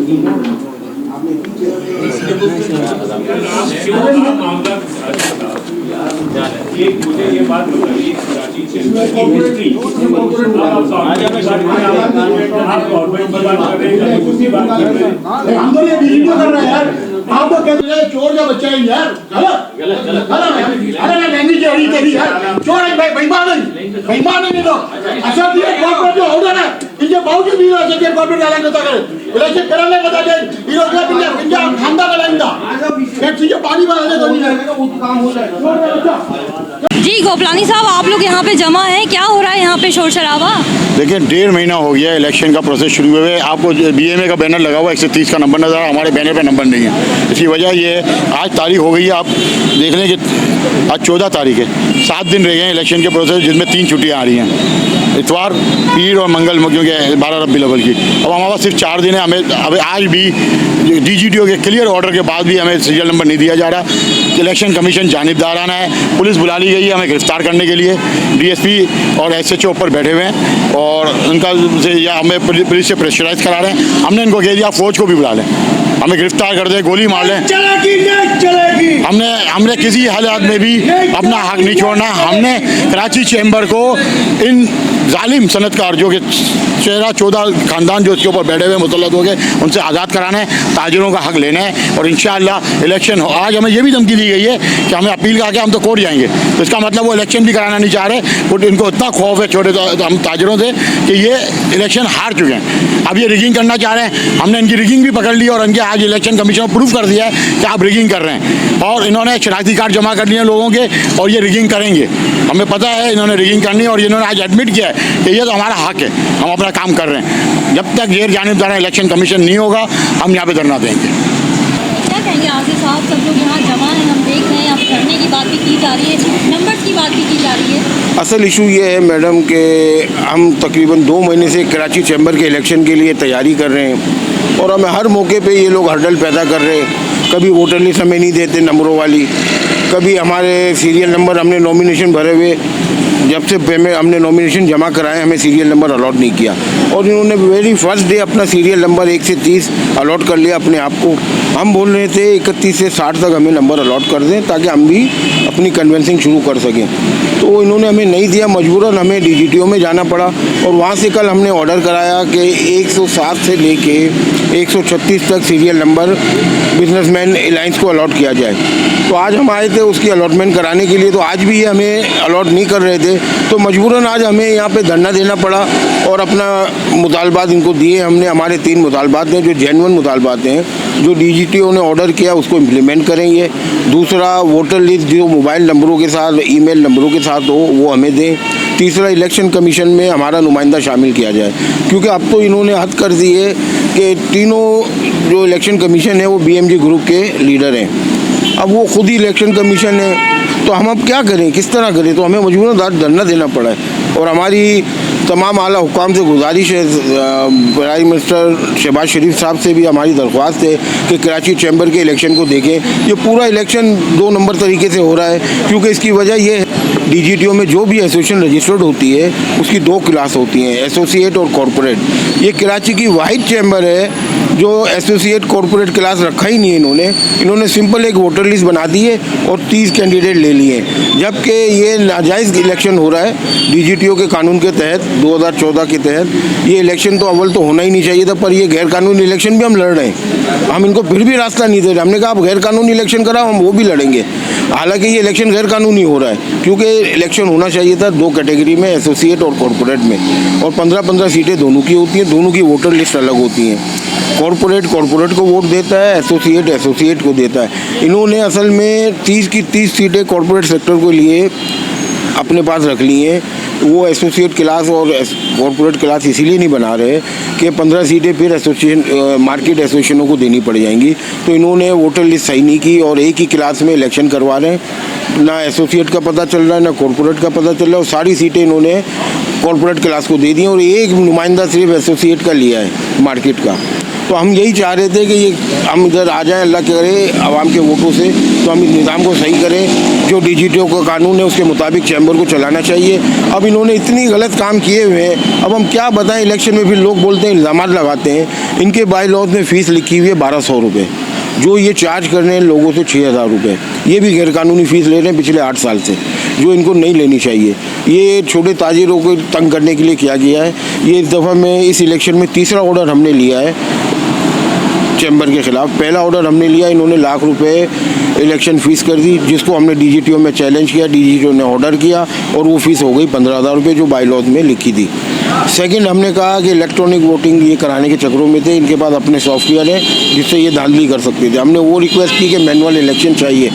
मुझे ये बात बताइए, कराची चेंबर की हिस्ट्री, आप गवर्नमेंट की बात कर रहे हैं, उसकी बात कर रहे हैं, हम तो ये वीडियो कर रहे हैं यार। आप तो कहते हैं चोर का बच्चा है यार, गलत अरे लैंग्वेज है तेरी यार, चोर है बेईमान है ये तो। अच्छा ये कॉर्पोरेट जो ऑर्डर है इनके बावजूद भी है कि कॉर्पोरेट डाला जाता है इलेक्शन कराने बता दे ये लोग इंडिया खांदा लगाएंगे एक चीज पानी बनाने तो नहीं है वो काम हो जाए। जी गोपलानी साहब, आप लोग यहाँ पे जमा हैं, क्या हो रहा है यहाँ पे शोर शराबा? देखिए 1.5 महीना हो गया इलेक्शन का प्रोसेस शुरू हुए। आपको BMA का बैनर लगा हुआ 130 का नंबर नज़र, हमारे बैनर पे नंबर नहीं है। इसकी वजह ये है आज तारीख हो गई है, आप देख लें कि आज 14 तारीख है, 7 दिन रह गए हैं इलेक्शन के प्रोसेस, जिसमें 3 छुट्टियाँ आ रही हैं, इतवार, पीर और मंगल, क्योंकि 12 रबी अव्वल की। अब हमारे पास सिर्फ 4 दिन है। हमें अब आज भी DGTO के क्लियर ऑर्डर के बाद भी हमें सीरियल नंबर नहीं दिया जा रहा। इलेक्शन कमीशन जानिबदाराना है, पुलिस बुला ली गई है हमें गिरफ्तार करने के लिए। DSP और SHO ऊपर बैठे हुए हैं और उनका से या हमें पुलिस से प्रेशराइज करा रहे हैं। हमने इनको कह दिया फौज को भी बुला लें, हमें गिरफ्तार कर दे, गोली मार लें। हमने किसी हालात में भी अपना हक नहीं छोड़ना। हमने कराची चैम्बर को इन जालिम सनतकार जो कि 13-14 खानदान जो इसके ऊपर बैठे हुए मुसल्लत हो गए, उनसे आज़ाद कराना है, ताजिरों का हक लेना है और इंशाअल्लाह इलेक्शन हो। आज हमें ये भी धमकी दी गई है कि हमें अपील करके हम तो कोर्ट जाएंगे, तो इसका मतलब वो इलेक्शन भी कराना नहीं चाह रहे। वो इनको इतना खौफ है छोटे हम ताजिरों से कि ये इलेक्शन हार चुके हैं, अब ये रिगिंग करना चाह रहे हैं। हमने इनकी रिगिंग भी पकड़ ली और इनके आज इलेक्शन कमीशन प्रूफ कर दिया है कि आप रिगिंग कर रहे हैं और इन्होंने शनाख्ती कार्ड जमा कर लिए लोगों के और ये रिगिंग करेंगे। हमें पता है इन्होंने रिगिंग करनी है और इन्होंने आज एडमिट किया है कि ये तो हमारा हक है, हम अपना काम कर रहे हैं। जब तक गैर जानिबदाराना इलेक्शन कमीशन नहीं होगा हम यहाँ पे धरना देंगे। क्या कहेंगे आगे साहब, सब लोग यहाँ जमा हैं, हम देख रहे हैं, अब धरने की बात भी की जा रही है, नंबर्स की बात भी की जा रही है। असल इशू ये है मैडम कि हम तकरीबन 2 महीने से कराची चैम्बर के इलेक्शन के लिए तैयारी कर रहे हैं और हमें हर मौके पे ये लोग हर्डल पैदा कर रहे हैं। कभी वोटर लिस्ट हमें नहीं देते नंबरों वाली, कभी हमारे सीरियल नंबर, हमने नॉमिनेशन भरे हुए, जब से हमने नॉमिनेशन जमा कराए हमें सीरियल नंबर अलॉट नहीं किया और इन्होंने वेरी फर्स्ट डे अपना सीरियल नंबर 1 से 30 अलॉट कर लिया अपने आप को। हम बोल रहे थे 31 से 60 तक हमें नंबर अलॉट कर दें ताकि हम भी अपनी कन्वेंसिंग शुरू कर सकें, तो इन्होंने हमें नहीं दिया। मजबूरन हमें DGTO में जाना पड़ा और वहाँ से कल हमने ऑर्डर कराया कि 107 से लेके 136 तक सीरियल नंबर बिजनेसमैन अलायंस को अलॉट किया जाए। तो आज हम आए थे उसकी अलॉटमेंट कराने के लिए, तो आज भी ये हमें अलॉट नहीं कर रहे थे, तो मजबूरन आज हमें यहाँ पे धरना देना पड़ा और अपना मुतालबात इनको दिए हमने। हमारे 3 मुतालबात हैं जो जेन्युइन मुतालबात हैं, जो DGTO ने ऑर्डर किया उसको इम्प्लीमेंट करेंगे। दूसरा, वोटर लिस्ट जो मोबाइल नंबरों के साथ, ईमेल नंबरों के साथ हो वो हमें दें। तीसरा, इलेक्शन कमीशन में हमारा नुमाइंदा शामिल किया जाए, क्योंकि अब तो इन्होंने हद कर दी है कि तीनों जो इलेक्शन कमीशन है वो BMG ग्रुप के लीडर हैं। अब वो खुद ही इलेक्शन कमीशन है, तो हम अब क्या करें, किस तरह करें? तो हमें मजबूरन धरना देना पड़ा है और हमारी तमाम आला हुकाम से गुजारिश है, प्राइम मिनिस्टर शहबाज शरीफ साहब से भी हमारी दरख्वास्त है कि कराची चैम्बर के इलेक्शन को देखें। ये पूरा इलेक्शन 2 नंबर तरीके से हो रहा है, क्योंकि इसकी वजह ये है DGTO में जो भी एसोसिएशन रजिस्टर्ड होती है उसकी 2 क्लास होती हैं, एसोसिएट और कॉरपोरेट। ये कराची की वाहिद चैम्बर है जो एसोसिएट कॉरपोरेट क्लास रखा ही नहीं है इन्होंने सिंपल एक वोटर लिस्ट बना दी है और 30 कैंडिडेट ले लिए, जबकि ये नाजायज़ इलेक्शन हो रहा है DGTO के कानून के तहत। 2014 के तहत ये इलेक्शन तो अव्वल तो होना ही नहीं चाहिए था, पर ये गैर कानूनी इलेक्शन भी हम लड़ रहे हैं। हम इनको फिर भी रास्ता नहीं दे रहे। हमने कहा आप गैर कानूनी इलेक्शन कराओ, हम वो भी लड़ेंगे। हालांकि ये इलेक्शन गैर कानूनी हो रहा है, क्योंकि इलेक्शन होना चाहिए था 2 कैटेगरी में, एसोसिएट और कॉरपोरेट में, और 15-15 सीटें दोनों की होती हैं, दोनों की वोटर लिस्ट अलग होती हैं। कॉरपोरेट को वोट देता है, एसोसिएट को देता है। इन्होंने असल में 30 की 30 सीटें कॉरपोरेट सेक्टर को लिए अपने पास रख ली हैं। वो एसोसिएट क्लास और कॉरपोरेट क्लास इसीलिए नहीं बना रहे कि 15 सीटें फिर मार्केट एसोसिएशनों को देनी पड़ जाएंगी, तो इन्होंने वोटर लिस्ट सही नहीं की और एक ही क्लास में इलेक्शन करवा रहे हैं। ना एसोसिएट का पता चल रहा है, ना कॉरपोरेट का पता चल रहा है, और सारी सीटें इन्होंने कॉर्पोरेट क्लास को दे दिए और एक नुमाइंदा सिर्फ एसोसिएट का लिया है मार्केट का। तो हम यही चाह रहे थे कि ये हम इधर आ जाएं, अल्लाह करे आवाम के वोटों से, तो हम इस निज़ाम को सही करें। जो DGTO का कानून है उसके मुताबिक चैम्बर को चलाना चाहिए। अब इन्होंने इतनी गलत काम किए हुए हैं, अब हम क्या बताएं। इलेक्शन में फिर लोग बोलते हैं, इल्ज़ाम लगाते हैं। इनके बाई लॉज में फ़ीस लिखी हुई है 1200 रुपये, जो ये चार्ज कर रहे हैं लोगों से 6000 रुपये। ये भी गैरकानूनी फ़ीस ले रहे हैं पिछले 8 साल से, जो इनको नहीं लेनी चाहिए। ये छोटे ताजिरों को तंग करने के लिए किया गया है। ये इस दफ़ा में इस इलेक्शन में तीसरा ऑर्डर हमने लिया है चैम्बर के ख़िलाफ़। पहला ऑर्डर हमने लिया, इन्होंने लाख रुपए इलेक्शन फ़ीस कर दी, जिसको हमने DGTO में चैलेंज किया। DGTO ने ऑर्डर किया और वो फ़ीस हो गई 15,000 रुपये, जो बाई लॉज में लिखी थी। सेकंड, हमने कहा कि इलेक्ट्रॉनिक वोटिंग ये कराने के चक्रों में थे, इनके पास अपने सॉफ्टवेयर है जिससे ये धांधली कर सकते थे। हमने वो रिक्वेस्ट की कि मैनुअल इलेक्शन चाहिए,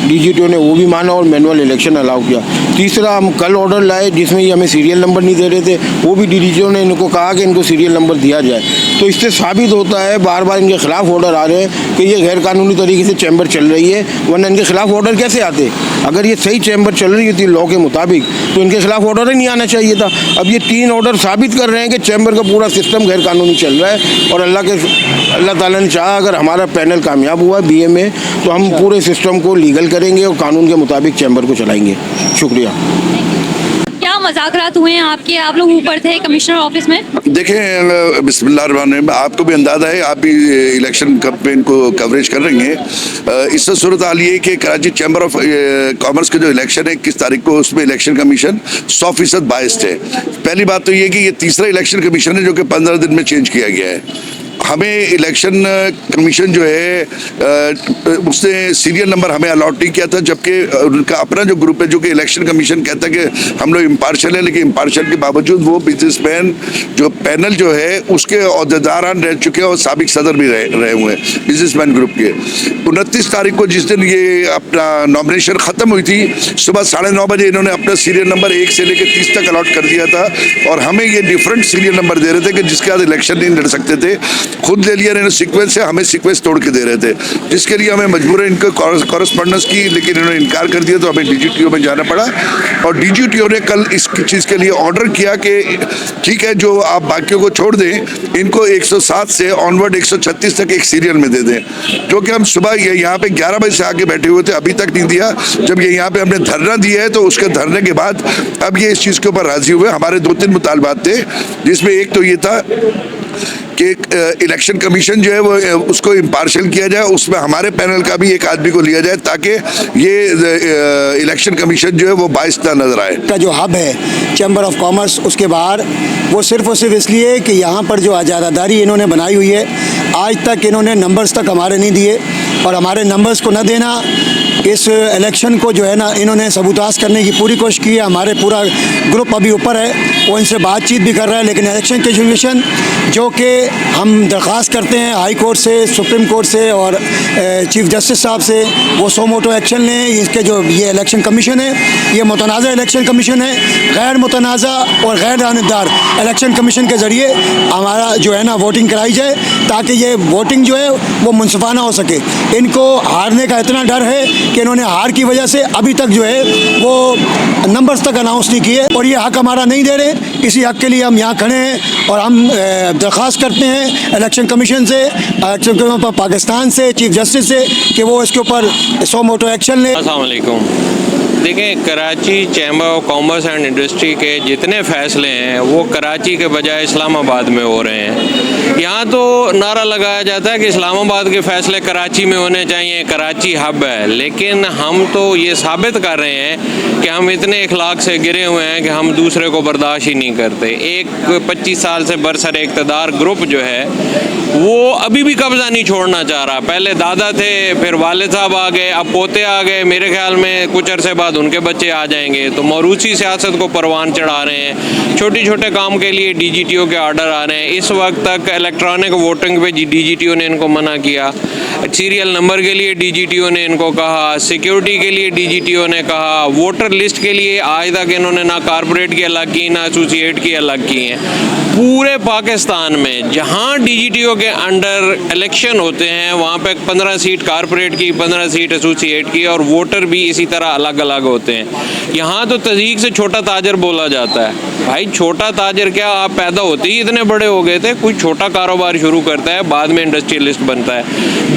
DGTO ने वो भी माना और मैनुअल इलेक्शन अलाउ किया। तीसरा, हम कल ऑर्डर लाए जिसमें ये हमें सीरियल नंबर नहीं दे रहे थे, वो भी DGTO ने इनको कहा कि इनको सीरियल नंबर दिया जाए। तो इससे साबित होता है, बार बार इनके खिलाफ ऑर्डर आ रहे हैं कि ये गैरकानूनी तरीके से चैम्बर चल रही है, वरना इनके खिलाफ ऑर्डर कैसे आते? अगर ये सही चैम्बर चल रही थी लॉ के मुताबिक तो इनके खिलाफ ऑर्डर ही नहीं आना चाहिए था। अब ये 3 ऑर्डर साबित कर रहे हैं कि चैम्बर का पूरा सिस्टम गैरकानूनी चल रहा है। और अल्लाह ताला ने चाहा अगर हमारा पैनल कामयाब हुआ BA में, तो हम पूरे सिस्टम को लीगल करेंगे और कानून के मुताबिक चैम्बर को चलाएंगे। शुक्रिया। क्या मुज़ाकरात हुए हैं आपके? आप लोग ऊपर थे कमिश्नर ऑफिस में? देखें, बिस्मिल्लाहिर्रहमानिर्रहीम, आपको भी अंदाज़ा है, आप भी इलेक्शन कैंपेन को कवरेज कर रही हैं। इससे सूरत हाल ये कि कराची चैम्बर ऑफ कॉमर्स का जो इलेक्शन है 21 तारीख को, उसमें इलेक्शन कमीशन 100% बाइस्ड है। पहली बात तो ये कि ये तीसरा इलेक्शन कमीशन है जो कि 15 दिन में चेंज किया गया है। हमें इलेक्शन कमीशन जो है उसने सीरियल नंबर हमें अलॉट नहीं किया था, जबकि उनका अपना जो ग्रुप है जो कि इलेक्शन कमीशन कहता है कि हम लोग इम्पार्शल हैं, लेकिन इम्पार्शल के बावजूद वो बिजनेसमैन जो पैनल जो है उसके अहदेदारान रह चुके हैं और साबिक सदर भी रहे हुए हैं बिजनेसमैन ग्रुप के। 29 तारीख को जिस दिन ये अपना नॉमिनेशन ख़त्म हुई थी, सुबह 9:30 बजे इन्होंने अपना सीरियल नंबर 1 से लेकर 30 तक अलॉट कर दिया था और हमें ये डिफरेंट सीरियल नंबर दे रहे थे कि जिसके बाद इलेक्शन नहीं लड़ सकते थे। खुद ले लिया इन्होंने सीक्वेंस से, हमें सीक्वेंस तोड़ के दे रहे थे, जिसके लिए हमें मजबूर है इनको कॉरेस्पॉन्डेंस की, लेकिन इन्होंने इनकार कर दिया तो हमें DGTO में जाना पड़ा। और DGTO ने कल इस चीज़ के लिए ऑर्डर किया कि ठीक है, जो आप बाकियों को छोड़ दें, इनको 107 से ऑनवर्ड 136 तक एक सीरियल में दे दें, जो कि हम सुबह यहाँ पे 11 बजे से आके बैठे हुए थे, अभी तक नहीं दिया। जब ये यहाँ पे हमने धरना दिया है तो उसके धरने के बाद अब ये इस चीज़ के ऊपर राजी हुए। हमारे 2-3 मुतालबात थे, जिसमें एक तो ये था कि इलेक्शन कमीशन जो है वो उसको इम्पार्शल किया जाए, उसमें हमारे पैनल का भी एक आदमी को लिया जाए ताकि ये इलेक्शन कमीशन जो है वो बाइस्ता नजर आए। का जो हब है चैम्बर ऑफ कॉमर्स, उसके बाहर वो सिर्फ और सिर्फ इसलिए कि यहाँ पर जो आज़ादारी इन्होंने बनाई हुई है, आज तक इन्होंने नंबर्स तक हमारे नहीं दिए और हमारे नंबर्स को न देना, इस इलेक्शन को जो है ना इन्होंने सबूताज करने की पूरी कोशिश की है। हमारे पूरा ग्रुप अभी ऊपर है, वो इनसे बातचीत भी कर रहा है, लेकिन इलेक्शन कमीशन जो कि हम दरख्वास्त करते हैं हाई कोर्ट से, सुप्रीम कोर्ट से और चीफ जस्टिस साहब से, वो सो मोटो एक्शन लें। इसके जो ये इलेक्शन कमीशन है, ये मुतनाज़ा इलेक्शन कमीशन है, गैर मुतनाज़ा और गैर दानिशदार इलेक्शन कमीशन के ज़रिए हमारा जो है ना वोटिंग कराई जाए, ताकि ये वोटिंग जो है वो मुनसिफाना हो सके। इनको हारने का इतना डर है कि इन्होंने हार की वजह से अभी तक जो है वो नंबर्स तक अनाउंस नहीं किए और ये हक हमारा नहीं दे रहे। इसी हक के लिए हम यहाँ खड़े हैं और हम दरख्वास्त करते हैं इलेक्शन कमीशन से, इलेक्शन कमीशन पाकिस्तान से, चीफ जस्टिस से कि वो इसके ऊपर सो मोटो एक्शन ले। अस्सलाम वालेकुम। देखें, Karachi chamber of commerce and industry के जितने फ़ैसले हैं वो कराची के बजाय इस्लामाबाद में हो रहे हैं। यहाँ तो नारा लगाया जाता है कि इस्लामाबाद के फ़ैसले कराची में होने चाहिए, कराची हब है, लेकिन हम तो ये साबित कर रहे हैं कि हम इतने इखलाक से गिरे हुए हैं कि हम दूसरे को बर्दाश्त ही नहीं करते। एक 25 साल से बरसर इक़्तिदार ग्रुप जो है वो अभी भी कब्ज़ा नहीं छोड़ना चाह रहा। पहले दादा थे, फिर वालिद साहब आ गए, अब पोते आ गए, मेरे ख्याल में कुछ अरसे बाद उनके बच्चे आ जाएंगे। तो मौरूसी सियासत को परवान चढ़ा रहे हैं। छोटे छोटे काम के लिए DGTO के आर्डर आ रहे हैं। इस वक्त तक इलेक्ट्रॉनिक वोटिंग पे DGTO ने इनको मना किया, सीरियल नंबर के लिए DGTO ने इनको कहा, सिक्योरिटी के लिए DGTO ने कहा, वोटर लिस्ट के लिए आज तक इन्होंने ना कॉर्पोरेट की अलग की, ना एसोसिएट की अलग की हैं। पूरे पाकिस्तान में जहाँ DGTO के अंडर इलेक्शन होते हैं वहाँ पे 15 सीट कॉर्पोरेट की, 15 सीट एसोसिएट की और वोटर भी इसी तरह अलग अलग अलग होते हैं। यहाँ तो तज़ीक से छोटा ताजर बोला जाता है। भाई छोटा ताजर क्या, आप पैदा होते ही इतने बड़े हो गए थे? कोई छोटा कारोबार शुरू करता है, बाद में इंडस्ट्रियलिस्ट बनता है।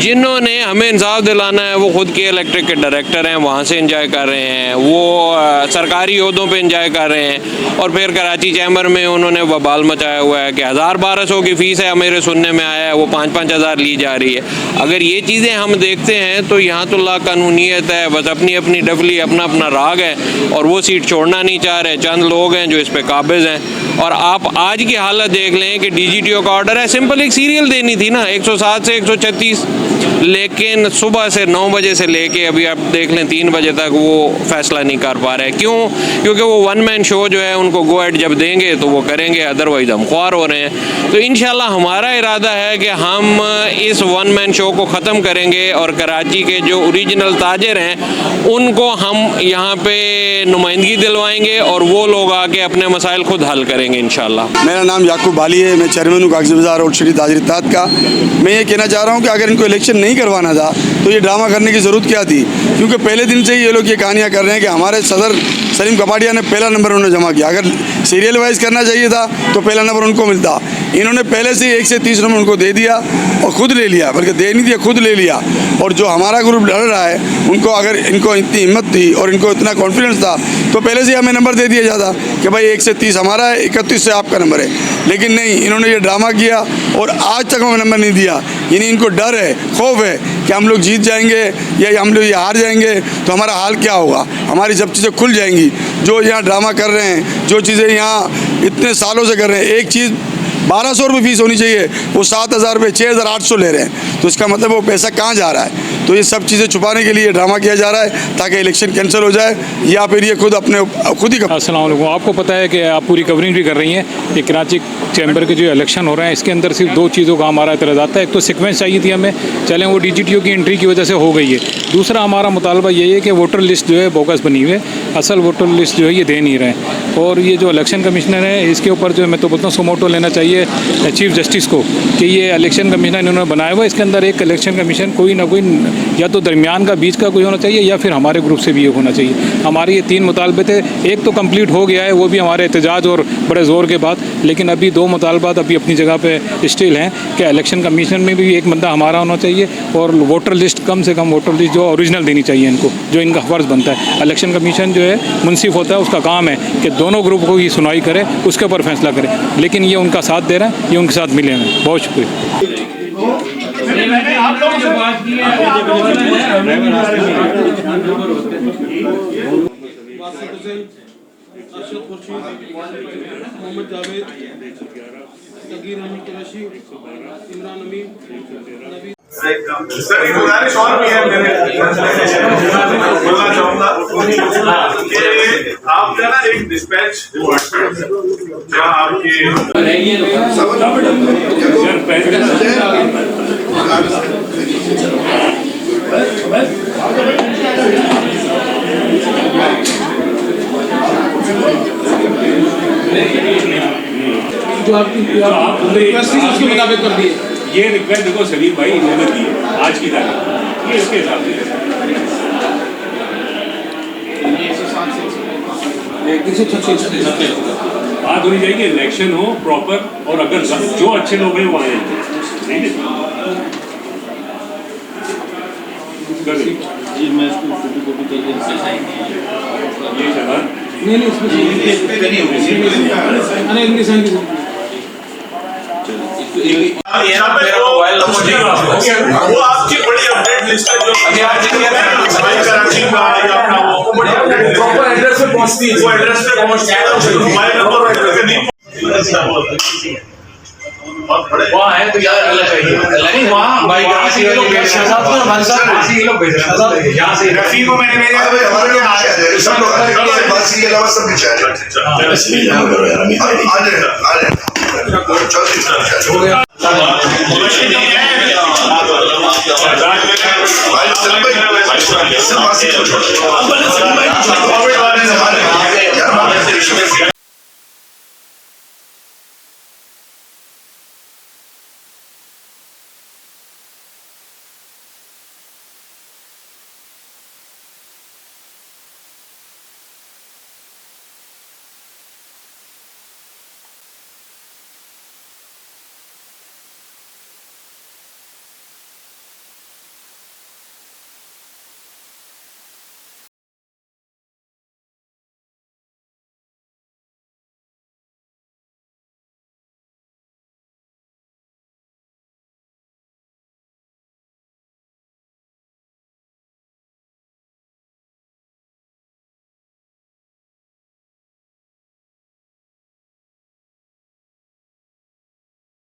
जिन्होंने हमें इंसाफ दिलाना है वो खुद के इलेक्ट्रिक के डायरेक्टर हैं, वहाँ से इंजॉय कर रहे हैं, वो सरकारी ओहदों पे इंजॉय कर रहे हैं, और फिर कराची चैम्बर में उन्होंने बवाल मचाया हुआ है कि 1000-1200 की फ़ीस है, मेरे सुनने में आया है वो 5-5 हज़ार ली जा रही है। अगर ये चीज़ें हम देखते हैं तो यहाँ तो लाकानूनियत है, बस अपनी अपनी डफली, अपना अपना राग है, और वो सीट छोड़ना नहीं चाह रहे। चंद लोग हैं जो इस पर काबिज हैं। और आप आज की हालत देख लें कि DGTO का ऑर्डर है, सिंपल एक सीरियल देनी थी ना, 107 से 136, लेकिन सुबह से 9 बजे से लेके अभी आप देख लें 3 बजे तक वो फैसला नहीं कर पा रहे। क्यों? क्योंकि वो वन मैन शो जो है उनको गो एट जब देंगे तो वो करेंगे, अदरवाइज हम ख्वार हो रहे हैं। तो इंशाल्लाह हमारा इरादा है कि हम इस वन मैन शो को ख़त्म करेंगे और कराची के जो ओरिजिनल ताजर हैं उनको हम यहाँ पे नुमाइंदगी दिलवाएंगे और वो लोग आके अपने मसाइल खुद हल करेंगे इंशाल्लाह। मेरा नाम याकूब बाली है, मैं चेयरमैन हूँ कागज़ी बाज़ार और शरीफ ताजर इत्तेहाद का। मैं ये कहना चाह रहा हूँ कि अगर इनको इलेक्शन नहीं करवाना था तो ये ड्रामा करने की ज़रूरत क्या थी? क्योंकि पहले दिन से ही ये लोग ये कहानियाँ कर रहे हैं कि हमारे सदर सलीम कपाडिया ने पहला नंबर उन्होंने जमा किया। अगर सीरियल वाइज करना चाहिए था तो पहला नंबर उनको मिलता। इन्होंने पहले से 1 से 30 नंबर उनको दे दिया और ख़ुद ले लिया, बल्कि दे नहीं दिया, खुद ले लिया। और जो हमारा ग्रुप लड़ रहा है उनको, अगर इनको इतनी हिम्मत थी और इनको इतना कॉन्फिडेंस था तो पहले से हमें नंबर दे दिया जाता कि भाई 1 से 30 हमारा है, 31 से आपका नंबर है। लेकिन नहीं, इन्होंने ये ड्रामा किया और आज तक हमें नंबर नहीं दिया। यानी इनको डर है, खौफ है कि हम लोग जीत जाएंगे या हम लोग ये हार जाएंगे तो हमारा हाल क्या होगा। हमारी सब चीज़ें खुल जाएंगी। जो यहाँ ड्रामा कर रहे हैं, जो चीज़ें यहाँ इतने सालों से कर रहे हैं, एक चीज़ 1200 रुपये फ़ीस होनी चाहिए, वो 7000 रुपये 6800 ले रहे हैं। तो इसका मतलब वो पैसा कहाँ जा रहा है? तो ये सब चीज़ें छुपाने के लिए ड्रामा किया जा रहा है ताकि इलेक्शन कैंसिल हो जाए या फिर ये खुद ही। अस्सलाम वालेकुम। आपको पता है कि आप पूरी कवरिंग भी कर रही हैं कि कराची चैम्बर के जो इलेक्शन हो रहे हैं इसके अंदर सिर्फ 2 चीज़ों का हमारा एतराज़ आता है। एक तो सीक्वेंस चाहिए थी हमें, चलें वो DGTO की एंट्री की वजह से हो गई है। दूसरा हमारा मुतालबा यही है कि वोटर लिस्ट जो है बोगस बनी हुई है, असल वोटर लिस्ट जो है ये दे नहीं रहे। और ये जो इलेक्शन कमिश्नर है इसके ऊपर जो मैं तो बोलता हूँ सुमोटो लेना चाहिए चीफ जस्टिस को कि ये इलेक्शन कमीशन इन्होंने बनाया हुआ, इसके अंदर एक इलेक्शन कमीशन कोई ना कोई या तो दरमियान का बीच का कोई होना चाहिए या फिर हमारे ग्रुप से भी एक होना चाहिए। हमारे ये 3 मुतालबे थे, एक तो कंप्लीट हो गया है, वो भी हमारे एहतजाज और बड़े ज़ोर के बाद, लेकिन अभी 2 मुतालबात अभी अपनी जगह पे स्टिल हैं कि इलेक्शन कमीशन में भी एक बंदा हमारा होना चाहिए और वोटर लिस्ट, कम से कम वोटर लिस्ट जो ओरिजिनल देनी चाहिए इनको, जो इनका फ़र्ज़ बनता है। इलेक्शन कमीशन जो है मुनसिफ होता है, उसका काम है कि दोनों ग्रुप को ही सुनवाई करे, उसके ऊपर फैसला करे, लेकिन ये उनका साथ दे रहे हैं, ये उनके साथ मिले हैं। बहुत शुक्रिया। मैंने आप लोगों से बात की है, मोहम्मद जावेद, सगीर अहमद कुरैशी, इमरान अमीन, नबी। सर एक गुजारिश और भी है, बोलना चाहूँगा कि आप क्या ना एक डिस्पैच जहाँ आपके जो आपकी रिक्वेस्ट थी उसके मुताबिक कर दिए। ये रिक्वेस्ट देखो सलीम भाई इन्होंने दी है आज की तारीख, ये इसके हिसाब से बात होनी चाहिए, इलेक्शन हो प्रॉपर और अगर जो अच्छे लोग हैं वो आए जी मैं इसको फोटोकॉपी करके ये जगह नहीं वो आपकी बड़ी अपडेट लिस्ट है जो कराची का अपना वो बड़ी अपडेट प्रॉपर एड्रेस पे पहुंचती है, वो एड्रेस पे पहुंचती है, मोबाइल नंबर नहीं बहुत बड़े वहाँ है तो यार अलग चाहिए नहीं वहाँ भाई कराची के लोग भेज रहे हैं साहब हमारे साथ कराची के लोग भेज रहे हैं साहब यहाँ से रफी को मैंने भेजा है हमारे यहाँ आ जाए सब लोग बासी के अलावा सब कुछ है इसलिए यहाँ करो यार अभी आ जाए चल